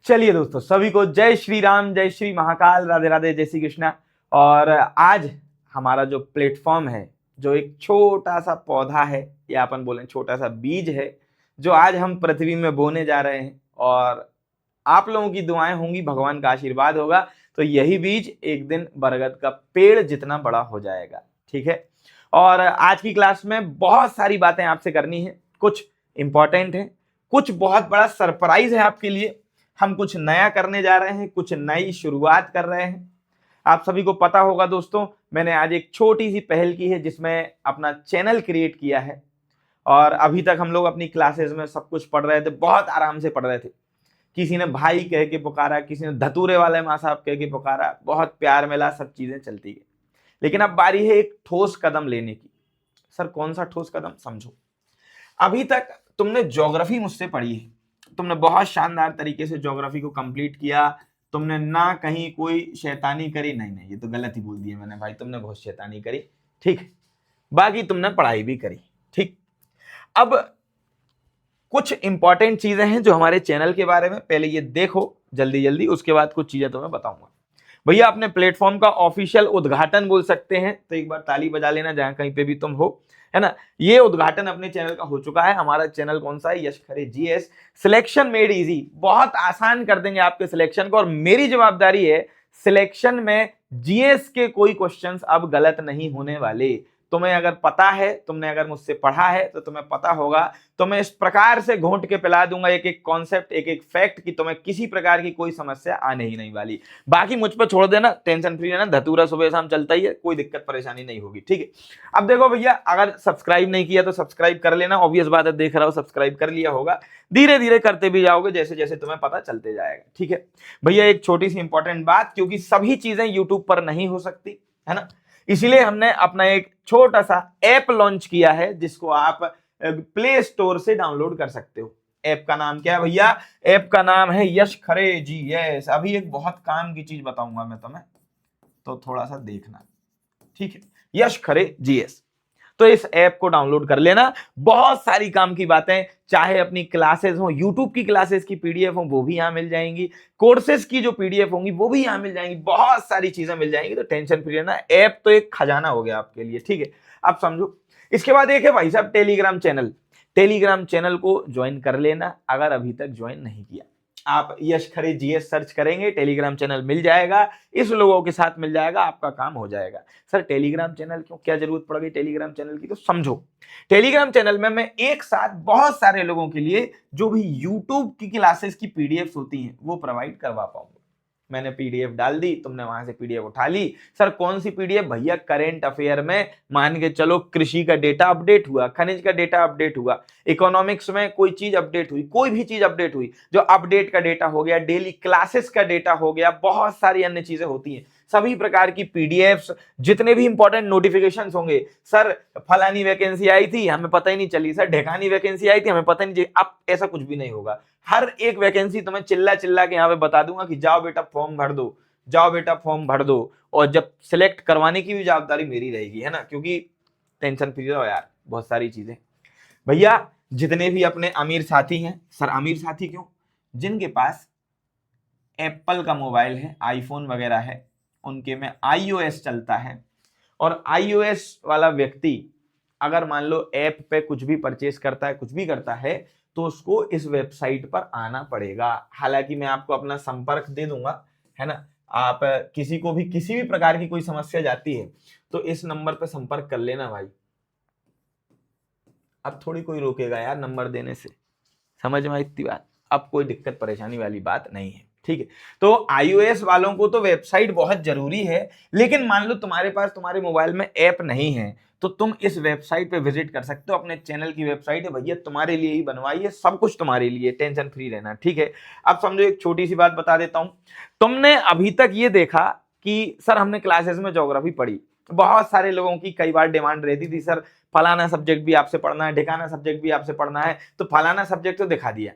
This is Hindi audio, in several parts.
चलिए दोस्तों, सभी को जय श्री राम, जय श्री महाकाल, राधे राधे, जय श्री कृष्णा। और आज हमारा जो प्लेटफॉर्म है, जो एक छोटा सा पौधा है या अपन बोलें छोटा सा बीज है, जो आज हम पृथ्वी में बोने जा रहे हैं, और आप लोगों की दुआएं होंगी, भगवान का आशीर्वाद होगा, तो यही बीज एक दिन बरगद का पेड़ जितना बड़ा हो जाएगा। ठीक है। और आज की क्लास में बहुत सारी बातें आपसे करनी है, कुछ इंपॉर्टेंट है, कुछ बहुत बड़ा सरप्राइज है आपके लिए। हम कुछ नया करने जा रहे हैं, कुछ नई शुरुआत कर रहे हैं। आप सभी को पता होगा दोस्तों, मैंने आज एक छोटी सी पहल की है जिसमें अपना चैनल क्रिएट किया है। और अभी तक हम लोग अपनी क्लासेस में सब कुछ पढ़ रहे थे, बहुत आराम से पढ़ रहे थे। किसी ने भाई कह के पुकारा, किसी ने धतूरे वाले माँ साहब कह के पुकारा, बहुत प्यार मिला, सब चीजें चलती गई। लेकिन अब बारी है एक ठोस कदम लेने की। सर कौन सा ठोस कदम? समझो, अभी तक तुमने ज्योग्राफी मुझसे पढ़ी है, तुमने बहुत शानदार तरीके से ज्योग्राफी को कंप्लीट किया, तुमने ना कहीं कोई शैतानी करी, नहीं ये तो गलत ही बोल दिया मैंने भाई, तुमने बहुत शैतानी करी, ठीक। बाकी तुमने पढ़ाई भी करी, ठीक। अब कुछ इंपॉर्टेंट चीजें हैं जो हमारे चैनल के बारे में, पहले ये देखो जल्दी जल्दी, उसके बाद कुछ चीजें तुम्हें बताऊंगा। भैया अपने प्लेटफॉर्म का ऑफिशियल उद्घाटन बोल सकते हैं, तो एक बार ताली बजा लेना जहां कहीं पे भी तुम हो, है ना। ये उद्घाटन अपने चैनल का हो चुका है। हमारा चैनल कौन सा है? यश खरे जीएस। सिलेक्शन मेड इजी, बहुत आसान कर देंगे आपके सिलेक्शन को, और मेरी जवाबदारी है सिलेक्शन में जीएस के कोई क्वेश्चंस अब गलत नहीं होने वाले। तुम्हें अगर पता है, तुमने अगर मुझसे पढ़ा है तो तुम्हें पता होगा, तो मैं इस प्रकार से घोंट के पिला दूंगा एक एक कॉन्सेप्ट, एक एक फैक्ट, कि तुम्हें किसी प्रकार की कोई समस्या आने ही नहीं वाली। बाकी मुझ पर छोड़ देना, टेंशन फ्री रहना, धतूरा सुबह शाम चलता ही है, कोई दिक्कत परेशानी नहीं होगी, ठीक है। अब देखो भैया, अगर सब्सक्राइब नहीं किया तो सब्सक्राइब कर लेना, ऑब्वियस बात है, देख रहा हो सब्सक्राइब कर लिया होगा, धीरे धीरे करते भी जाओगे जैसे जैसे तुम्हें पता चलते जाएगा, ठीक है। भैया एक छोटी सी इंपॉर्टेंट बात, क्योंकि सभी चीजें यूट्यूब पर नहीं हो सकती, है ना, इसीलिए हमने अपना एक छोटा सा ऐप लॉन्च किया है जिसको आप प्ले स्टोर से डाउनलोड कर सकते हो। ऐप का नाम क्या है भैया? ऐप का नाम है यश खरे जीएस। अभी एक बहुत काम की चीज बताऊंगा मैं तुम्हें, तो थोड़ा सा देखना, ठीक है। यश खरे जीएस, तो इस ऐप को डाउनलोड कर लेना। बहुत सारी काम की बातें, चाहे अपनी क्लासेस हो, यूट्यूब की क्लासेस की पीडीएफ हो, वो भी यहां मिल जाएंगी, कोर्सेज की जो पीडीएफ होंगी वो भी यहां मिल जाएंगी, बहुत सारी चीजें मिल जाएंगी, तो टेंशन फ्री रहना। ऐप तो एक खजाना हो गया आपके लिए, ठीक है। अब समझो, इसके बाद एक है भाई साहब टेलीग्राम चैनल। टेलीग्राम चैनल को ज्वाइन कर लेना अगर अभी तक ज्वाइन नहीं किया। आप यश खरे जीएस सर्च करेंगे, टेलीग्राम चैनल मिल जाएगा, इस लोगों के साथ मिल जाएगा, आपका काम हो जाएगा। सर टेलीग्राम चैनल क्यों, क्या जरूरत पड़ गई टेलीग्राम चैनल की? तो समझो, टेलीग्राम चैनल में मैं एक साथ बहुत सारे लोगों के लिए जो भी यूट्यूब की क्लासेस की पीडीएफ होती हैं वो प्रोवाइड करवा पाऊंगा। मैंने पीडीएफ डाल दी, तुमने वहां से पीडीएफ उठा ली। सर कौन सी पीडीएफ? भैया करंट अफेयर में मान के चलो, कृषि का डेटा अपडेट हुआ, खनिज का डेटा अपडेट हुआ, इकोनॉमिक्स में कोई चीज अपडेट हुई, कोई भी चीज अपडेट हुई, जो अपडेट का डेटा हो गया, डेली क्लासेस का डेटा हो गया, बहुत सारी अन्य चीजें होती हैं, सभी प्रकार की पीडीएफ्स, जितने भी इंपॉर्टेंट नोटिफिकेशंस होंगे। सर फलानी वैकेंसी आई थी, हमें पता ही नहीं चली, सर ढेकानी वैकेंसी आई थी, हमें पता नहीं चली। अब ऐसा कुछ भी नहीं होगा, हर एक वैकेंसी तुम्हें चिल्ला चिल्ला के यहाँ पे बता दूंगा कि जाओ बेटा फॉर्म भर दो, जाओ बेटा फॉर्म भर दो, और जब सिलेक्ट करवाने की भी जवाबदारी मेरी रहेगी, है ना, क्योंकि टेंशन फ्री रहो यार, बहुत सारी चीजें। भैया जितने भी अपने अमीर साथी हैं, सर अमीर साथी क्यों? जिनके पास एप्पल का मोबाइल है, आईफोन वगैरह है, उनके में iOS चलता है, और iOS वाला व्यक्ति अगर मान लो ऐप पे कुछ भी परचेस करता है, कुछ भी करता है, तो उसको इस वेबसाइट पर आना पड़ेगा। हालांकि मैं आपको अपना संपर्क दे दूंगा, है ना, आप किसी को भी किसी भी प्रकार की कोई समस्या जाती है तो इस नंबर पे संपर्क कर लेना भाई। अब थोड़ी कोई रोकेगा यार नंबर देने से, समझ में इतनी बात, अब कोई दिक्कत परेशानी वाली बात नहीं है, ठीक है। तो iOS वालों को तो वेबसाइट बहुत जरूरी है, लेकिन मान लो तुम्हारे पास तुम्हारे मोबाइल में ऐप नहीं है, तो तुम इस वेबसाइट पे विजिट कर सकते हो। अपने चैनल की वेबसाइट है भैया, तुम्हारे लिए ही बनवाई है, सब कुछ तुम्हारे लिए, टेंशन फ्री रहना, ठीक है। अब समझो, एक छोटी सी बात बता देता हूं। तुमने अभी तक ये देखा कि सर हमने क्लासेस में ज्योग्राफी पढ़ी, बहुत सारे लोगों की कई बार डिमांड रहती थी, सर फलाना सब्जेक्ट भी आपसे पढ़ना है, ढिकाना सब्जेक्ट भी आपसे पढ़ना है, तो फलाना सब्जेक्ट तो दिखा दिया।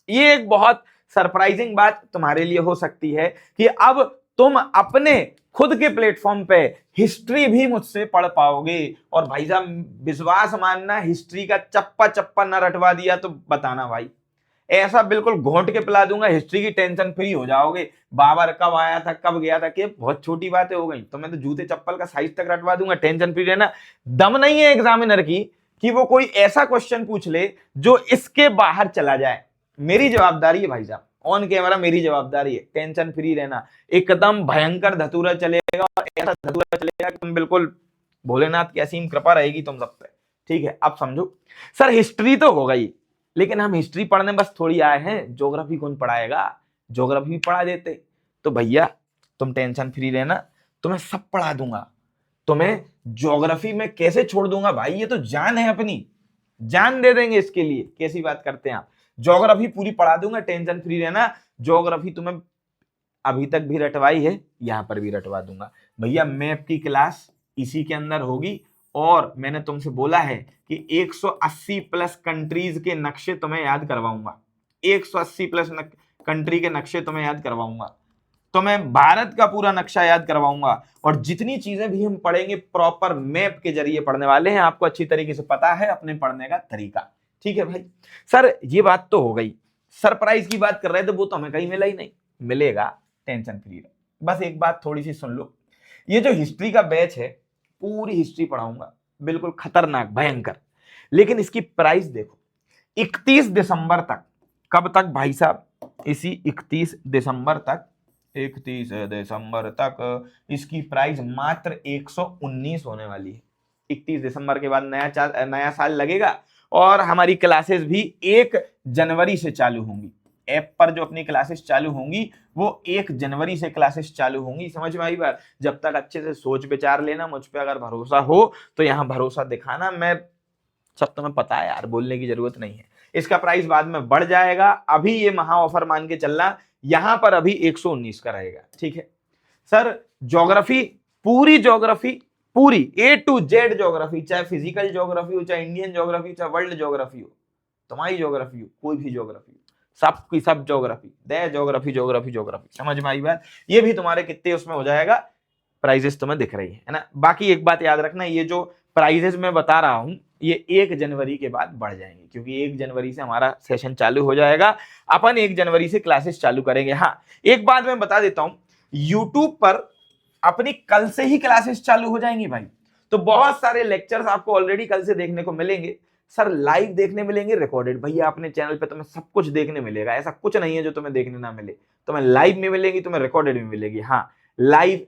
ये एक बहुत सरप्राइजिंग बात तुम्हारे लिए हो सकती है कि अब तुम अपने खुद के प्लेटफॉर्म पे हिस्ट्री भी मुझसे पढ़ पाओगे। और भाई साहब विश्वास मानना, हिस्ट्री का चप्पा चप्पा न रटवा दिया तो बताना भाई, ऐसा बिल्कुल घोंट के पिला दूंगा, हिस्ट्री की टेंशन फ्री हो जाओगे। बाबर कब आया था, कब गया था, कि बहुत छोटी बातें हो गई। तो मैं तो जूते चप्पल का साइज तक रटवा दूंगा, टेंशन फ्री रहना। दम नहीं है एग्जामिनर की कि वो कोई ऐसा क्वेश्चन पूछ ले जो इसके बाहर चला जाए। मेरी जवाबदारी है भाई साहब, ऑन कैमरा मेरी जवाबदारी है, टेंशन फ्री रहना। एकदम भयंकर धतूरा चलेगा, और ऐसा धतूरा चलेगा कि तुम बिल्कुल भोलेनाथ की असीम कृपा रहेगी तुम सब पे। ठीक है, अब समझो। सर हिस्ट्री तो हो गई, लेकिन हम हिस्ट्री पढ़ने बस थोड़ी आए हैं, ज्योग्राफी कौन पढ़ाएगा? ज्योग्राफी भी पढ़ा देते। तो भैया तुम टेंशन फ्री रहना, तुम्हें सब पढ़ा दूंगा। तुम्हें ज्योग्राफी में कैसे छोड़ दूंगा भाई, ये तो जान है अपनी, जान दे देंगे इसके लिए। कैसी बात करते हैं आप? ज्योग्राफी पूरी पढ़ा दूंगा, टेंशन फ्री रहना। ज्योग्राफी तुम्हें अभी तक भी रटवाई है, यहां पर भी रटवा दूंगा। भैया मैप की क्लास इसी के अंदर होगी, और मैंने तुमसे बोला है कि 180 प्लस कंट्रीज के नक्शे तुम्हें याद करवाऊंगा। 180 प्लस कंट्री के नक्शे तुम्हें याद करवाऊंगा, तो मैं भारत का पूरा नक्शा याद करवाऊंगा। और जितनी चीजें भी हम पढ़ेंगे प्रॉपर मैप के जरिए पढ़ने वाले हैं। आपको अच्छी तरीके से पता है अपने पढ़ने का तरीका। ठीक है भाई। सर ये बात तो हो गई, सरप्राइज की बात कर रहे थे, वो तो हमें कहीं मिला ही नहीं। मिलेगा, टेंशन फ्री रहो। बस एक बात थोड़ी सी सुन लो, ये जो हिस्ट्री का बैच है, पूरी हिस्ट्री पढ़ाऊंगा, बिल्कुल खतरनाक भयंकर। लेकिन इसकी प्राइस देखो, 31 दिसंबर तक। कब तक भाई साहब? इसी 31 दिसंबर तक, 31 दिसंबर तक इसकी प्राइस मात्र 119 होने वाली है। 31 दिसंबर के बाद नया साल लगेगा, और हमारी क्लासेस भी 1 जनवरी से चालू होंगी। ऐप पर जो अपनी क्लासेस चालू होंगी वो 1 जनवरी से क्लासेस चालू होंगी। समझ में आई बात? जब तक अच्छे से सोच विचार लेना, मुझ पे अगर भरोसा हो तो यहाँ भरोसा दिखाना। मैं सब तुम्हें पता है यार, बोलने की जरूरत नहीं है। इसका प्राइस बाद में बढ़ जाएगा, अभी ये महा ऑफर मान के चलना, यहां पर अभी 119 का रहेगा। ठीक है सर। ज्योग्राफी, पूरी ज्योग्राफी, पूरी A to Z ज्योग्राफी, चाहे फिजिकल ज्योग्राफी हो, चाहे इंडियन ज्योग्राफी, चाहे वर्ल्ड ज्योग्राफी हो, तुम्हारी ज्योग्राफी हो, कोई भी ज्योग्राफी हो, सबकी सब ज्योग्राफी दे, ज्योग्राफी ज्योग्राफी ज्योग्राफी। समझ में आई बात? ये भी तुम्हारे कितने उसमें हो जाएगा, प्राइजेस तुम्हें दिख रही है ना। बाकी एक बात याद रखना, ये जो प्राइजेस मैं बता रहा हूं ये 1 जनवरी के बाद बढ़ जाएंगे, क्योंकि 1 जनवरी से हमारा सेशन चालू हो जाएगा। अपन 1 जनवरी से क्लासेस चालू करेंगे। हाँ, एक बात मैं बता देता हूं, यूट्यूब पर अपनी कल से ही क्लासेस चालू हो जाएंगी भाई। तो बहुत सारे लेक्चर्स आपको ऑलरेडी कल से देखने को मिलेंगे। सर लाइव देखने मिलेंगे, रिकॉर्डेड। भैया अपने चैनल पे तुम्हें सब कुछ देखने मिलेगा, ऐसा कुछ नहीं है जो तुम्हें देखने ना मिले। तुम्हें लाइव में मिलेगी, तुम्हें रिकॉर्डेड में मिलेगी। हाँ, लाइव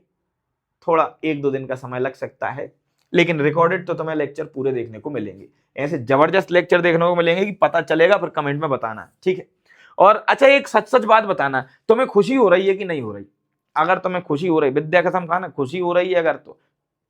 थोड़ा 1-2 दिन का समय लग सकता है, लेकिन रिकॉर्डेड तो तुम्हें लेक्चर पूरे देखने को मिलेंगे। ऐसे जबरदस्त लेक्चर देखने को मिलेंगे कि पता चलेगा, फिर कमेंट में बताना। ठीक है। और अच्छा, एक सच सच बात बताना, तुम्हें खुशी हो रही है कि नहीं हो रही? अगर तुम्हें खुशी हो रही, विद्या कसम खाना खुशी हो रही है अगर, तो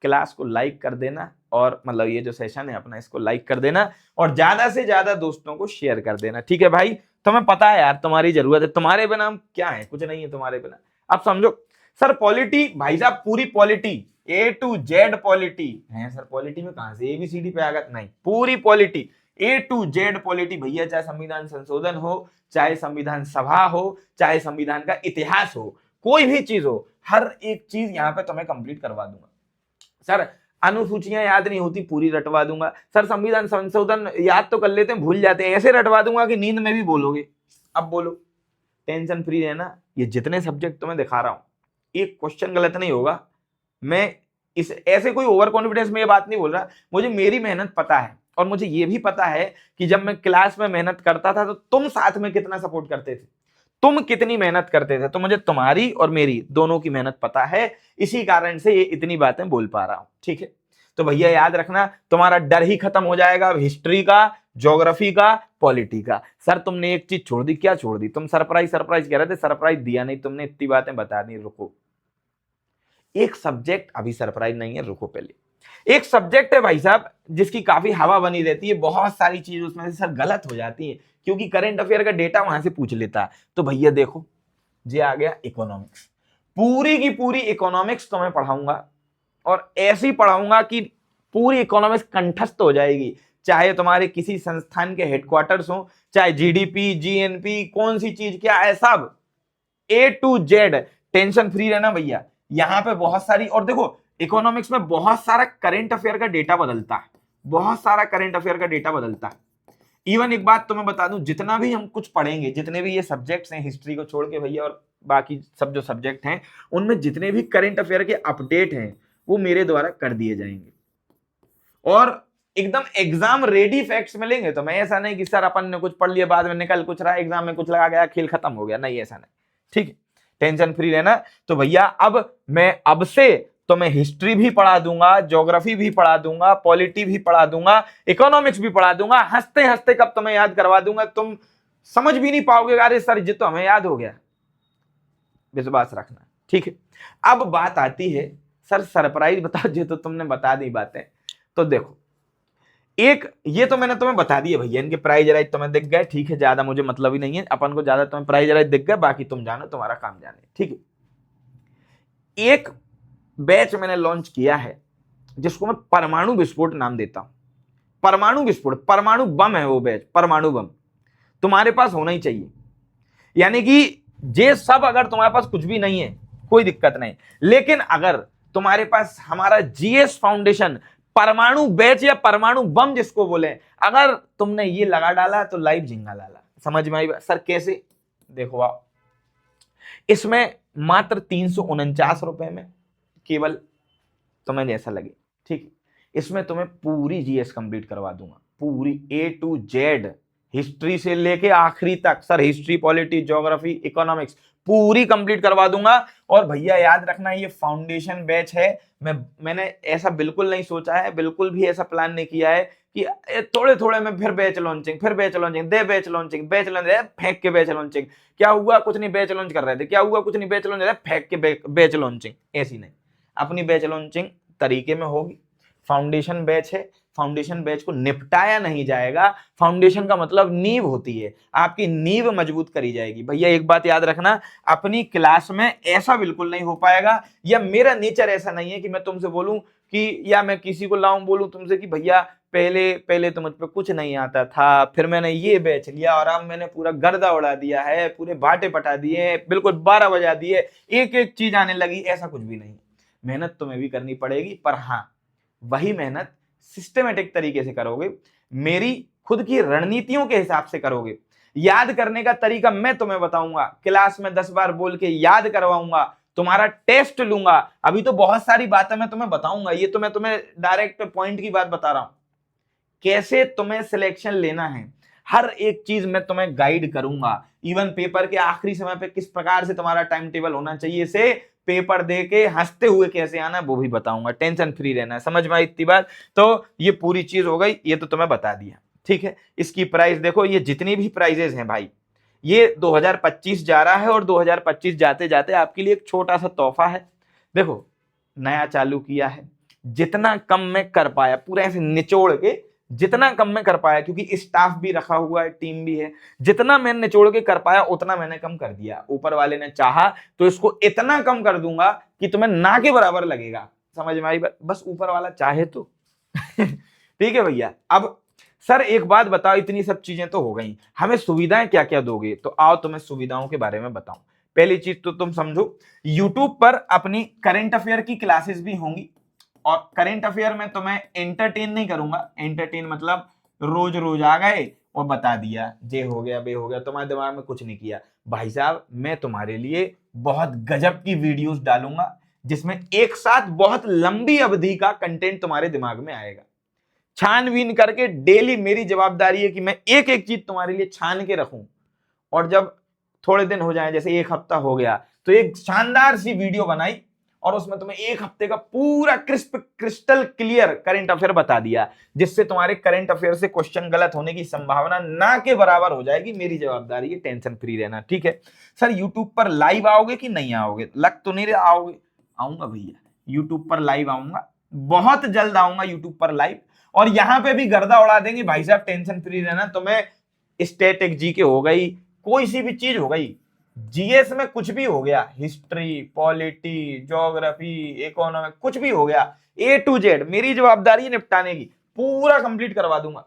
क्लास को लाइक कर देना, और मतलब ये जो सेशन है अपना इसको लाइक कर देना, और ज्यादा से ज्यादा दोस्तों को शेयर कर देना। ठीक है भाई? तुम्हें पता है यार तुम्हारी जरूरत है, तुम्हारे बिना हम क्या है, कुछ नहीं है तुम्हारे बिना। अब समझो सर, पॉलिटी भाई साहब, पूरी polity A to Z polity है। सर पॉलिटी में कहां से ABCD पे आ गया? नहीं, पूरी polity A to Z polity भैया। चाहे संविधान संशोधन हो, चाहे संविधान सभा हो, चाहे संविधान का इतिहास हो, कोई भी चीज हो, हर एक चीज यहाँ पे तुम्हें कंप्लीट करवा दूंगा। सर अनुसूचियां याद नहीं होती, पूरी रटवा दूंगा। सर संविधान संशोधन याद तो कर लेते हैं, भूल जाते हैं, ऐसे रटवा दूंगा कि नींद में भी बोलोगे। अब बोलो, टेंशन फ्री रहना। ये जितने सब्जेक्ट तुम्हें दिखा रहा हूं, एक क्वेश्चन गलत नहीं होगा। मैं इस ऐसे कोई ओवर कॉन्फिडेंस में ये बात नहीं बोल रहा, मुझे मेरी मेहनत पता है, और मुझे ये भी पता है कि जब मैं क्लास में मेहनत करता था तो तुम साथ में कितना सपोर्ट करते थे, तुम कितनी मेहनत करते थे। तो मुझे तुम्हारी और मेरी दोनों की मेहनत पता है, इसी कारण से ये इतनी बातें बोल पा रहा हूं। ठीक है? तो भैया याद रखना, तुम्हारा डर ही खत्म हो जाएगा हिस्ट्री का, ज्योग्राफी का, पॉलिटी का। सर तुमने एक चीज छोड़ दी। क्या छोड़ दी? तुम सरप्राइज सरप्राइज कह रहे थे, सरप्राइज दिया नहीं तुमने, इतनी बातें बता दी। रुको, एक सब्जेक्ट अभी सरप्राइज नहीं है, रुको पहले। एक सब्जेक्ट है भाई साहब जिसकी काफी हवा बनी रहती है, बहुत सारी चीज उसमें से सर गलत हो जाती है, क्योंकि करंट अफेयर का डेटा वहां से पूछ लेता है। तो भैया देखो, ये आ गया इकोनॉमिक्स। पूरी की पूरी इकोनॉमिक्स तो मैं पढ़ाऊंगा, और ऐसी पढ़ाऊंगा कि पूरी इकोनॉमिक्स कंठस्थ हो जाएगी। चाहे तुम्हारे किसी संस्थान के हेडक्वार्टर्स हो, चाहे जीडीपी, जीएनपी, कौन सी चीज क्या है, सब A to Z। Tension free रहना भैया। यहां पे बहुत सारी, और देखो इकोनॉमिक्स में बहुत सारा करंट अफेयर का डेटा बदलता है, बहुत सारा करंट अफेयर का डेटा बदलता है। इवन एक बात तो मैं बता दूं, जितना भी हम कुछ पढ़ेंगे, जितने भी ये सब्जेक्ट्स हैं हिस्ट्री को छोड़ के भैया, और बाकी सब जो सब्जेक्ट हैं, उनमें जितने भी करंट अफेयर के अपडेट हैं वो मेरे द्वारा कर दिए जाएंगे, और एकदम एग्जाम रेडी फैक्ट्स मिलेंगे। तो मैं ऐसा नहीं कि सर अपन ने कुछ पढ़ लिया, बाद में निकल कुछ रहा, एग्जाम में कुछ लगा गया, खेल खत्म हो गया, नहीं ऐसा नहीं, ठीक है, टेंशन फ्री रहना। तो भैया अब से तो मैं हिस्ट्री भी पढ़ा दूंगा, ज्योग्राफी भी पढ़ा दूंगा, पॉलिटी भी पढ़ा दूंगा, इकोनॉमिक्स भी पढ़ा दूंगा, हंसते हंसते कब तुम्हें याद करवा दूंगा, तुम समझ भी नहीं पाओगे, अरे सर जी तो हमें याद हो गया, विश्वास रखना, ठीक है। अब बात आती है, सर सरप्राइज बताओ जी, तो तुमने बता दी बातें। तो देखो, एक ये तो मैंने तुम्हें बता दिया भैया, इनके प्राइज राइज तुम्हें दिख गए, ठीक है, ज्यादा मुझे मतलब ही नहीं है, अपन को ज्यादा तुम्हें प्राइज राइज दिख गए, बाकी तुम जानो, तुम्हारा काम जाने, ठीक है। एक बैच मैंने लॉन्च किया है जिसको मैं परमाणु विस्फोट नाम देता हूं। परमाणु विस्फोट, परमाणु बम है वो बैच, परमाणु बम तुम्हारे पास होना ही चाहिए। यानी कि ये सब अगर तुम्हारे पास कुछ भी नहीं है कोई दिक्कत नहीं, लेकिन अगर तुम्हारे पास हमारा जीएस फाउंडेशन परमाणु बैच या परमाणु बम जिसको बोले, अगर तुमने ये लगा डाला तो लाइव झिंगा लाला। समझ में आई बात? सर कैसे? देखो आप, इसमें मात्र 349 रुपए में केवल तुम्हें जैसा लगे, ठीक, इसमें तुम्हें पूरी जीएस कंप्लीट करवा दूंगा, पूरी A to Z, हिस्ट्री से लेके आखिरी तक। Sir history, polity, geography, economics पूरी कंप्लीट करवा दूंगा। और भैया याद रखना, ये फाउंडेशन बैच है, मैंने ऐसा बिल्कुल नहीं सोचा है, बिल्कुल भी ऐसा प्लान नहीं किया है कि थोड़े थोड़े में फिर बैच लॉन्चिंग, फिर बैच लॉन्चिंग, दे बैच लॉन्चिंग, बैच लॉन्चिंग, फेंक के बैच लॉन्चिंग, क्या हुआ कुछ नहीं, बैच लॉन्च कर रहे थे, क्या हुआ कुछ नहीं, बैच लॉन्च, फेंक के बैच लॉन्चिंग, ऐसी नहीं। अपनी बैच लॉन्चिंग तरीके में होगी। फाउंडेशन बैच है, फाउंडेशन बैच को निपटाया नहीं जाएगा। फाउंडेशन का मतलब नींव होती है, आपकी नींव मजबूत करी जाएगी। भैया एक बात याद रखना, अपनी क्लास में ऐसा बिल्कुल नहीं हो पाएगा, या मेरा नेचर ऐसा नहीं है कि मैं तुमसे बोलूं कि, या मैं किसी को लाऊं बोलूं तुमसे कि भैया पहले तो मुझ पे कुछ नहीं आता था, फिर मैंने ये बैच लिया और अब मैंने पूरा गर्दा उड़ा दिया है, पूरे भाटे पटा दिए, बिल्कुल 12 बजा दिए, एक एक चीज आने लगी। ऐसा कुछ भी नहीं। मेहनत तुम्हें भी करनी पड़ेगी, पर हाँ वही मेहनत सिस्टमेटिक तरीके से करोगे, मेरी खुद की रणनीतियों के हिसाब से करोगे। याद करने का तरीका मैं तुम्हें बताऊंगा, क्लास में 10 बार बोल के याद करवाऊंगा, तुम्हारा टेस्ट लूंगा। अभी तो बहुत सारी बातें मैं तुम्हें बताऊंगा, ये तो मैं तुम्हें डायरेक्ट पॉइंट की बात बता रहा हूं, कैसे तुम्हें सिलेक्शन लेना है, हर एक चीज मैं तुम्हें गाइड करूंगा। इवन पेपर के आखिरी समय पे किस प्रकार से तुम्हारा टाइम टेबल होना चाहिए, से पेपर दे के हंसते हुए कैसे आना है वो भी बताऊंगा। टेंशन फ्री रहना है। समझ में आई इतनी बात? तो ये पूरी चीज हो गई, ये तो तुम्हें बता दिया, ठीक है। इसकी प्राइस देखो, ये जितनी भी प्राइजेस हैं भाई, ये 2025 जा रहा है, और 2025 जाते जाते आपके लिए एक छोटा सा तोहफा है। देखो नया चालू किया है, जितना कम में कर पाया, पूरा ऐसे निचोड़ के जितना कम में कर पाया, क्योंकि स्टाफ भी रखा हुआ है, टीम भी है, जितना मैंने निचोड़ के कर पाया उतना मैंने कम कर दिया। ऊपर वाले ने चाहा तो इसको इतना कम कर दूंगा कि तुम्हें ना के बराबर लगेगा। समझ में आई? बस ऊपर वाला चाहे तो ठीक है भैया। अब सर एक बात बताओ, इतनी सब चीजें तो हो गई, हमें सुविधाएं क्या क्या दोगे? तो आओ तुम्हें सुविधाओं के बारे में बताऊं। पहली चीज तो तुम समझो, यूट्यूब पर अपनी करंट अफेयर की क्लासेस भी होंगी, और करंट अफेयर में तुम्हें एंटरटेन नहीं करूंगा। एंटरटेन मतलब रोज रोज आ गए और बता दिया, जे हो गया बे हो गया, तुम्हारे दिमाग में कुछ नहीं किया। भाई साहब मैं तुम्हारे लिए बहुत गजब की वीडियोस डालूंगा, जिसमें एक साथ बहुत लंबी अवधि का कंटेंट तुम्हारे दिमाग में आएगा। छानबीन करके डेली मेरी जवाबदारी है कि मैं एक एक चीज तुम्हारे लिए छान के रखूं, और जब थोड़े दिन हो जाए, जैसे एक हफ्ता हो गया, तो एक शानदार सी वीडियो बनाई और उसमें तुम्हें एक हफ्ते का पूरा crisp crystal clear current affair बता दिया, जिससे तुम्हारे करंट अफेयर से क्वेश्चन गलत होने की संभावना ना के बराबर हो जाएगी। मेरी जवाबदारी है, टेंशन फ्री रहना, ठीक है। सर यूट्यूब पर लाइव आओगे कि नहीं आओगे? लग तो नहीं रहा आओगे। आऊंगा भैया, यूट्यूब पर लाइव आऊंगा, बहुत जल्द आऊंगा यूट्यूब पर लाइव, और यहां पे भी गर्दा उड़ा देंगे भाई साहब, टेंशन फ्री रहना। तुम्हें स्टैटिक जीके हो गई, कोई सी भी चीज हो गई, जीएस में कुछ भी हो गया, हिस्ट्री, पॉलिटी, ज्योग्राफी, इकोनॉमिक, कुछ भी हो गया, A to Z मेरी जवाबदारी निपटाने की, पूरा कंप्लीट करवा दूंगा।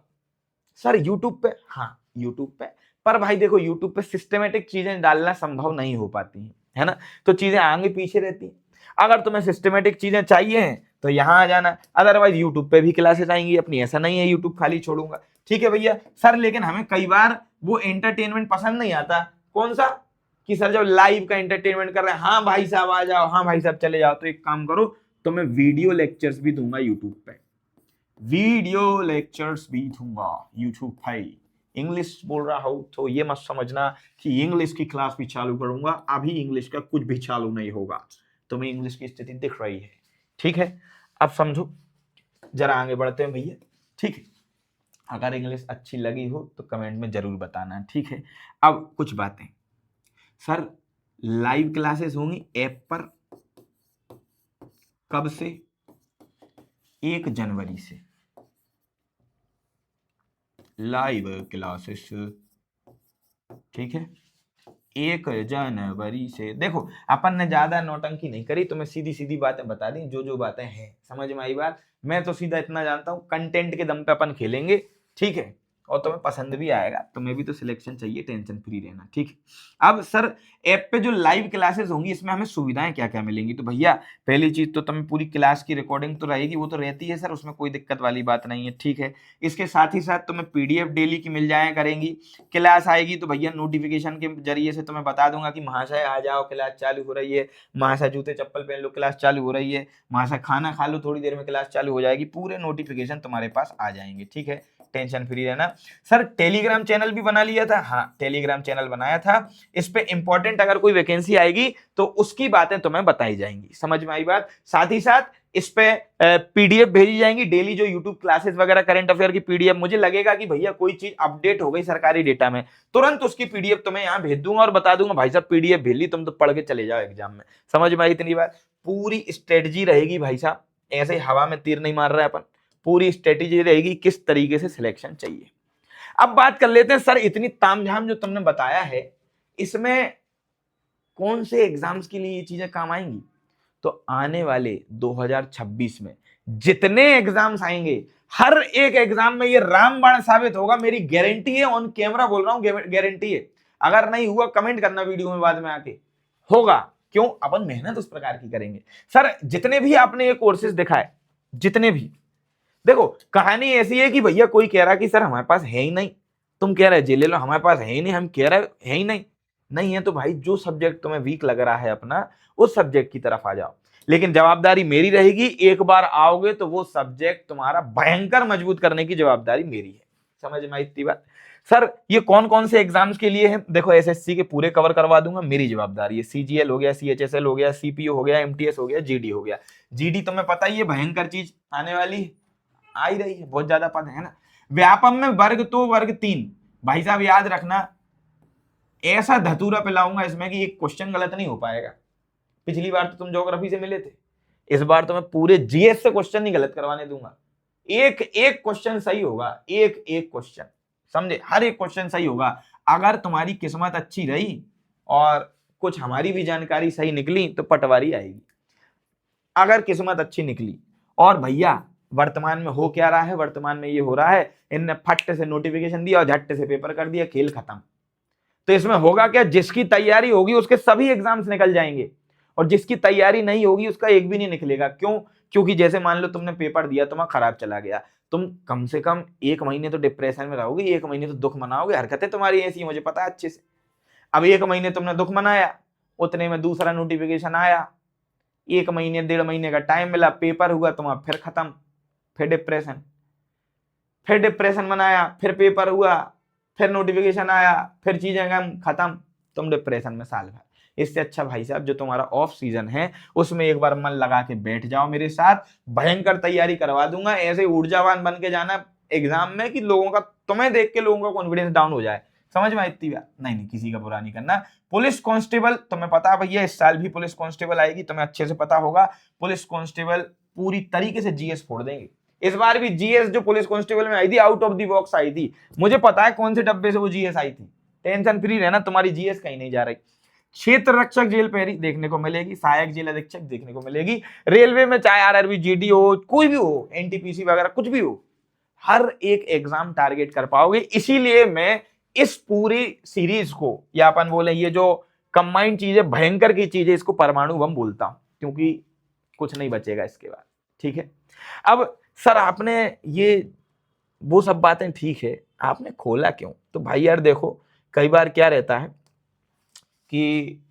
सर यूट्यूब पे? हाँ यूट्यूब पे, पर भाई देखो यूट्यूब पे सिस्टमेटिक चीजें डालना संभव नहीं हो पाती है ना, तो चीजें आगे पीछे रहती हैं। अगर तुम्हें सिस्टमेटिक चीजें चाहिए हैं तो यहां आ जाना, अदरवाइज यूट्यूब पे भी क्लासेस आएंगी अपनी, ऐसा नहीं है यूट्यूब खाली छोड़ूंगा। ठीक है भैया सर, लेकिन हमें कई बार वो एंटरटेनमेंट पसंद नहीं आता। कौन सा? कि सर जब लाइव का एंटरटेनमेंट कर रहे हैं, हाँ भाई साहब आ जाओ, हाँ भाई साहब चले जाओ। तो एक काम करो, तो मैं वीडियो लेक्चर्स भी दूंगा यूट्यूब पे, वीडियो लेक्चर्स भी दूंगा यूट्यूब पे। इंग्लिश बोल रहा हूं तो ये मत समझना कि इंग्लिश की क्लास भी चालू करूंगा, अभी इंग्लिश का कुछ भी चालू नहीं होगा, तुम्हें इंग्लिश की स्थिति दिख रही है, ठीक है। अब समझो, जरा आगे बढ़ते हैं भैया, ठीक है। अगर इंग्लिश अच्छी लगी हो तो कमेंट में जरूर बताना, ठीक है। अब कुछ बातें, सर लाइव क्लासेस होंगी ऐप पर, कब से? 1 जनवरी से लाइव क्लासेस, ठीक है, 1 जनवरी से। देखो अपन ने ज्यादा नौटंकी नहीं करी, तुम्हें सीधी सीधी बातें बता दी, जो जो बातें हैं समझ में आई बात। मैं तो सीधा इतना जानता हूं, कंटेंट के दम पे अपन खेलेंगे, ठीक है, और तुम्हें पसंद भी आएगा, तुम्हें भी तो सिलेक्शन चाहिए, टेंशन फ्री रहना, ठीक है। अब सर ऐप पे जो लाइव क्लासेस होंगी, इसमें हमें सुविधाएं क्या क्या मिलेंगी? तो भैया पहली चीज तो तुम्हें पूरी क्लास की रिकॉर्डिंग तो रहेगी, वो तो रहती है सर, उसमें कोई दिक्कत वाली बात नहीं है, ठीक है। इसके साथ ही साथ तुम्हें पीडीएफ डेली की मिल जाया करेंगी। क्लास आएगी तो भैया नोटिफिकेशन के जरिए से तुम्हें बता दूंगा कि महाशय आ जाओ, क्लास चालू हो रही है, महाशय जूते चप्पल पहन लो, क्लास चालू हो रही है, महाशय खाना खा लो, थोड़ी देर में क्लास चालू हो जाएगी, पूरे नोटिफिकेशन तुम्हारे पास आ जाएंगे, ठीक है, टेंशन फ्री रहना। सर टेलीग्राम चैनल भी बना लिया था, हाँ टेलीग्राम चैनल बनाया था, इस पे इंपॉर्टेंट अगर कोई वैकेंसी आएगी तो उसकी बातें तुम्हें बताई जाएंगी, समझ में आई बात। साथ ही साथ इस पे पीडीएफ भेजी जाएंगी डेली, जो यूट्यूब क्लासेस वगैरह करंट अफेयर की पीडीएफ, मुझे लगेगा कि भैया कोई चीज अपडेट हो गई सरकारी डेटा में, तुरंत उसकी पीडीएफ तुम्हें यहां भेज दूंगा और बता दूंगा भाई साहब पीडीएफ भेज ली, तुम तो पढ़ के चले जाओ एग्जाम में, समझ में आई इतनी बात। पूरी स्ट्रेटजी रहेगी भाई साहब, ऐसे हवा में तीर नहीं मार रहे अपन, पूरी स्ट्रेटजी रहेगी किस तरीके से सिलेक्शन चाहिए। अब बात कर लेते हैं सर, इतनी तामझाम जो तुमने बताया है, इसमें कौन से एग्जाम्स के लिए ये चीजें काम आएंगी? तो आने वाले 2026 में जितने एग्जाम्स आएंगे, हर एक एग्जाम में ये रामबाण साबित होगा, मेरी गारंटी है, ऑन कैमरा बोल रहा हूं, गारंटी है। अगर नहीं हुआ कमेंट करना वीडियो में बाद में आके, होगा, क्यों? अपन मेहनत उस प्रकार की करेंगे। सर जितने भी आपने ये कोर्सेज दिखाए, जितने भी, देखो कहानी ऐसी है कि भैया कोई कह रहा कि सर हमारे पास है ही नहीं, तुम कह रहे जे ले लो, हमारे पास है ही नहीं, हम कह रहे है ही नहीं, नहीं है तो भाई जो सब्जेक्ट तुम्हें वीक लग रहा है अपना, उस सब्जेक्ट की तरफ आ जाओ, लेकिन जवाबदारी मेरी रहेगी, एक बार आओगे तो वो सब्जेक्ट तुम्हारा भयंकर मजबूत करने की जवाबदारी मेरी है, समझ में आई इतनी बात। सर ये कौन कौन से एग्जाम्स के लिए है? देखो एसएससी के पूरे कवर करवा दूंगा, मेरी जवाबदारी है, सीजीएल हो गया, सीएचएसएल हो गया, सीपीओ हो गया, एमटीएस हो गया, जीडी हो गया। जीडी तुम्हें पता ही है भयंकर चीज आने वाली है, आ ही रही है, बहुत ज्यादा पद है ना। व्यापम में वर्ग 2 वर्ग 3, भाई साहब याद रखना, ऐसा धतूरा पिलाऊंगा इसमें कि एक क्वेश्चन गलत नहीं हो पाएगा। पिछली बार तो तुम ज्योग्राफी से मिले थे, इस बार तो मैं पूरे जीएस से क्वेश्चन नहीं गलत करवाने दूंगा, एक एक क्वेश्चन सही होगा, एक एक क्वेश्चन, समझे, हर एक क्वेश्चन सही होगा। अगर तुम्हारी किस्मत अच्छी रही और कुछ हमारी भी जानकारी सही निकली तो पटवारी आएगी, अगर किस्मत अच्छी निकली। और भैया वर्तमान में हो क्या रहा है? वर्तमान में ये हो रहा है, इनने फट से नोटिफिकेशन दिया और झट से पेपर कर दिया, खेल खत्म। तो इसमें होगा क्या? जिसकी तैयारी होगी उसके सभी एग्जाम्स निकल जाएंगे, और जिसकी तैयारी नहीं होगी उसका एक भी नहीं निकलेगा। क्यों? क्योंकि जैसे मान लो तुमने पेपर दिया, तुम्हारा खराब चला गया, तुम कम से कम 1 महीने तो डिप्रेशन में रहोगे, 1 महीने तो दुख मनाओगे, हरकतें तुम्हारी ऐसी मुझे पता है अच्छे से। अब 1 महीने तुमने दुख मनाया, उतने में दूसरा नोटिफिकेशन आया, 1 महीने 1.5 महीने का टाइम मिला, पेपर हुआ, तुम्हारा फिर खत्म, फिर डिप्रेशन मनाया, फिर पेपर हुआ, फिर नोटिफिकेशन आया, फिर चीजें गम, खत्म, तुम डिप्रेशन में साल भर। इससे अच्छा भाई साहब जो तुम्हारा ऑफ सीजन है उसमें एक बार मन लगा के बैठ जाओ मेरे साथ, भयंकर तैयारी करवा दूंगा, ऐसे ऊर्जावान बन के जाना एग्जाम में कि लोगों का, तुम्हें देख के लोगों का कॉन्फिडेंस डाउन हो जाए, समझ में इतनी बात। नहीं किसी का बुरा नहीं करना। पुलिस कांस्टेबल तुम्हें पता है भैया, इस साल भी पुलिस कांस्टेबल आएगी, तुम्हें अच्छे से पता होगा। पुलिस कांस्टेबल पूरी तरीके से जीएस फोड़ देंगे, इस बार भी जीएस जो पुलिस कांस्टेबल में आई थी out of the box I थी, मुझे पता है कौन से डब्बे से वो जीएस आई थी, टेंशन फ्री रहना, तुम्हारी जीएस कहीं नहीं जा रही। क्षेत्र रक्षक जेल पेरी देखने को मिलेगी, सहायक जेल अधीक्षक देखने को मिलेगी, रेलवे में चाहे आरआरबी, जीडी हो, कोई भी हो, एनटीपीसी वगैरह कुछ भी हो, हर एक एग्जाम टारगेट कर पाओगे। इसीलिए मैं इस पूरी सीरीज को, या अपन बोले ये जो कंबाइंड चीज है, भयंकर की चीज है, इसको परमाणु बम बोलता हूं, क्योंकि कुछ नहीं बचेगा इसके बाद, ठीक है। अब सर आपने ये वो सब बातें ठीक है, आपने खोला क्यों? तो भाई यार देखो, कई बार क्या रहता है कि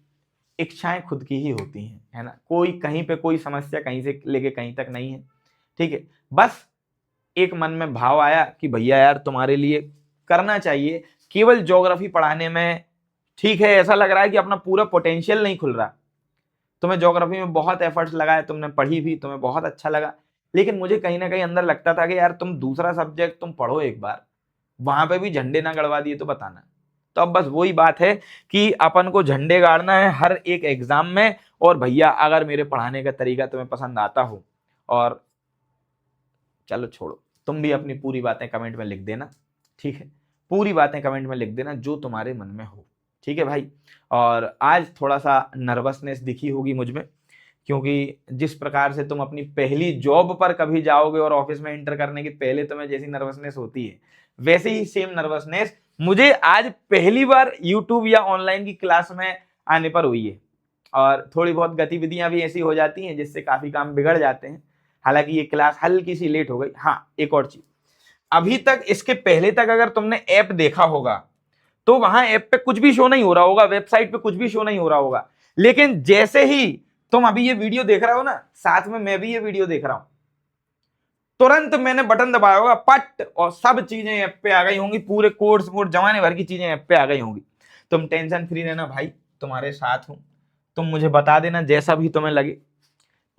इच्छाएं खुद की ही होती हैं, है ना। कोई कहीं पे कोई समस्या कहीं से लेके कहीं तक नहीं है, ठीक है। बस एक मन में भाव आया कि भैया यार तुम्हारे लिए करना चाहिए। केवल ज्योग्राफी पढ़ाने में ठीक है, ऐसा लग रहा है कि अपना पूरा पोटेंशियल नहीं खुल रहा। तुम्हें ज्योग्राफी में बहुत एफर्ट्स लगाए, तुमने पढ़ी भी, तुम्हें बहुत अच्छा लगा, लेकिन मुझे कहीं ना कहीं अंदर लगता था कि यार तुम दूसरा सब्जेक्ट तुम पढ़ो एक बार, वहां पे भी झंडे ना गड़वा दिए तो बताना। तो अब बस वही बात है कि अपन को झंडे गाड़ना है हर एक एग्जाम में। और भैया अगर मेरे पढ़ाने का तरीका तुम्हें पसंद आता हो, और चलो छोड़ो, तुम भी अपनी पूरी बातें कमेंट में लिख देना, ठीक है। पूरी बातें कमेंट में लिख देना जो तुम्हारे मन में हो, ठीक है भाई। और आज थोड़ा सा नर्वसनेस दिखी होगी मुझ में, क्योंकि जिस प्रकार से तुम अपनी पहली जॉब पर कभी जाओगे और ऑफिस में एंटर करने के पहले तुम्हें जैसी नर्वसनेस होती है, वैसे ही सेम नर्वसनेस मुझे आज पहली बार यूट्यूब या ऑनलाइन की क्लास में आने पर हुई है। और थोड़ी बहुत गतिविधियां भी ऐसी हो जाती हैं जिससे काफी काम बिगड़ जाते हैं। हालांकि ये क्लास हल्की सी लेट हो गई। हाँ, एक और चीज, अभी तक इसके पहले तक अगर तुमने ऐप देखा होगा तो वहां ऐप पे कुछ भी शो नहीं हो रहा होगा, वेबसाइट पे कुछ भी शो नहीं हो रहा होगा। लेकिन जैसे ही तुम अभी ये वीडियो देख रहे हो ना, साथ में मैं भी ये वीडियो देख रहा हूं, तुरंत मैंने बटन दबाया होगा पट, और सब चीजें ऐप पे आ गई होंगी, पूरे कोर्स वोर्स जमाने भर की चीजें ऐप पे आ गई होंगी। तुम टेंशन फ्री रहना भाई, तुम्हारे साथ हूं। तुम मुझे बता देना जैसा भी तुम्हें लगे,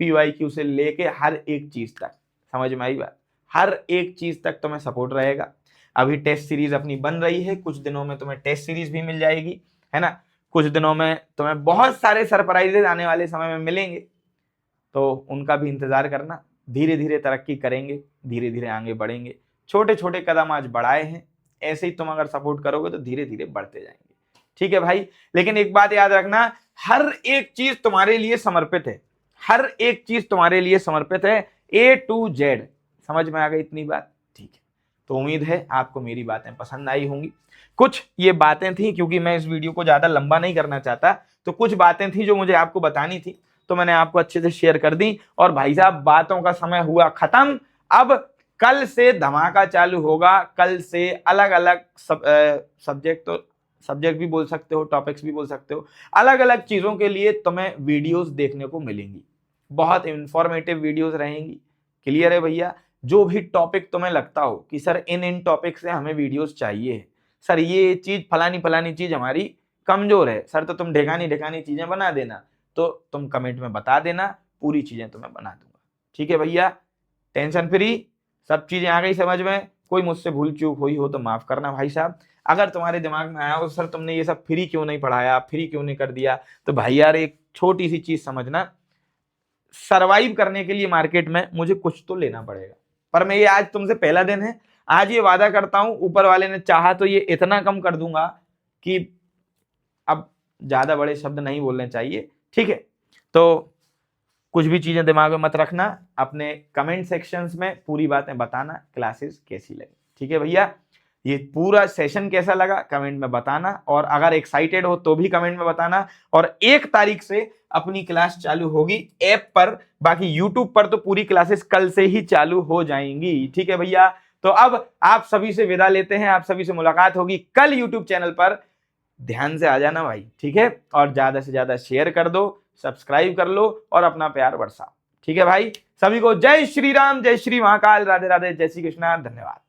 PYQ से लेके हर एक चीज तक, समझ में आई बात, हर एक चीज तक तुम्हें सपोर्ट रहेगा। अभी टेस्ट सीरीज अपनी बन रही है, कुछ दिनों में तुम्हें टेस्ट सीरीज भी मिल जाएगी, है ना। कुछ दिनों में तुम्हें बहुत सारे सरप्राइजेज आने वाले समय में मिलेंगे, तो उनका भी इंतजार करना। धीरे धीरे तरक्की करेंगे, धीरे धीरे आगे बढ़ेंगे। छोटे छोटे कदम आज बढ़ाए हैं, ऐसे ही तुम अगर सपोर्ट करोगे तो धीरे धीरे बढ़ते जाएंगे, ठीक है भाई। लेकिन एक बात याद रखना, हर एक चीज तुम्हारे लिए समर्पित है, हर एक चीज तुम्हारे लिए समर्पित है, A to Z। समझ में आ गई इतनी बात, ठीक है। तो उम्मीद है आपको मेरी बातें पसंद आई होंगी। कुछ ये बातें थी, क्योंकि मैं इस वीडियो को ज्यादा लंबा नहीं करना चाहता, तो कुछ बातें थी जो मुझे आपको बतानी थी, तो मैंने आपको अच्छे से शेयर कर दी। और भाई साहब, बातों का समय हुआ खत्म। अब कल से धमाका चालू होगा। कल से अलग अलग सब्जेक्ट, तो सब्जेक्ट भी बोल सकते हो, टॉपिक्स भी बोल सकते हो, अलग अलग चीजों के लिए तुम्हें वीडियोस देखने को मिलेंगी। बहुत इंफॉर्मेटिव वीडियोस रहेंगी। क्लियर है भैया? जो भी टॉपिक तुम्हें लगता हो कि सर इन टॉपिक से हमें वीडियोस चाहिए, सर ये चीज फलानी फलानी चीज हमारी कमजोर है सर, तो तुम ढेकानी ढेकानी चीजें बना देना, तो तुम कमेंट में बता देना, पूरी चीजें तुम्हें बना दूंगा, ठीक है भैया। टेंशन फ्री, सब चीजें आ गई समझ में। कोई मुझसे भूल चूक हुई हो तो माफ करना भाई साहब। अगर तुम्हारे दिमाग में आया हो सर तुमने ये सब फ्री क्यों नहीं पढ़ाया, फ्री क्यों नहीं कर दिया, तो भाई यार एक छोटी सी चीज समझना, सरवाइव करने के लिए मार्केट में मुझे कुछ तो लेना पड़ेगा। पर मैं ये आज तुमसे पहला दिन है, आज ये वादा करता हूं, ऊपर वाले ने चाहा तो ये इतना कम कर दूंगा कि अब ज्यादा बड़े शब्द नहीं बोलने चाहिए, ठीक है। तो कुछ भी चीजें दिमाग में मत रखना, अपने कमेंट सेक्शंस में पूरी बातें बताना, क्लासेस कैसी लगी, ठीक है भैया। ये पूरा सेशन कैसा लगा कमेंट में बताना, और अगर एक्साइटेड हो तो भी कमेंट में बताना। और 1 तारीख से अपनी क्लास चालू होगी ऐप पर, बाकी यूट्यूब पर तो पूरी क्लासेस कल से ही चालू हो जाएंगी, ठीक है भैया। तो अब आप सभी से विदा लेते हैं, आप सभी से मुलाकात होगी कल यूट्यूब चैनल पर। ध्यान से आ जाना भाई, ठीक है। और ज्यादा से ज्यादा शेयर कर दो, सब्सक्राइब कर लो और अपना प्यार बरसाओ, ठीक है भाई। सभी को जय श्री राम, जय श्री महाकाल, राधे राधे, जय श्री कृष्णा, धन्यवाद।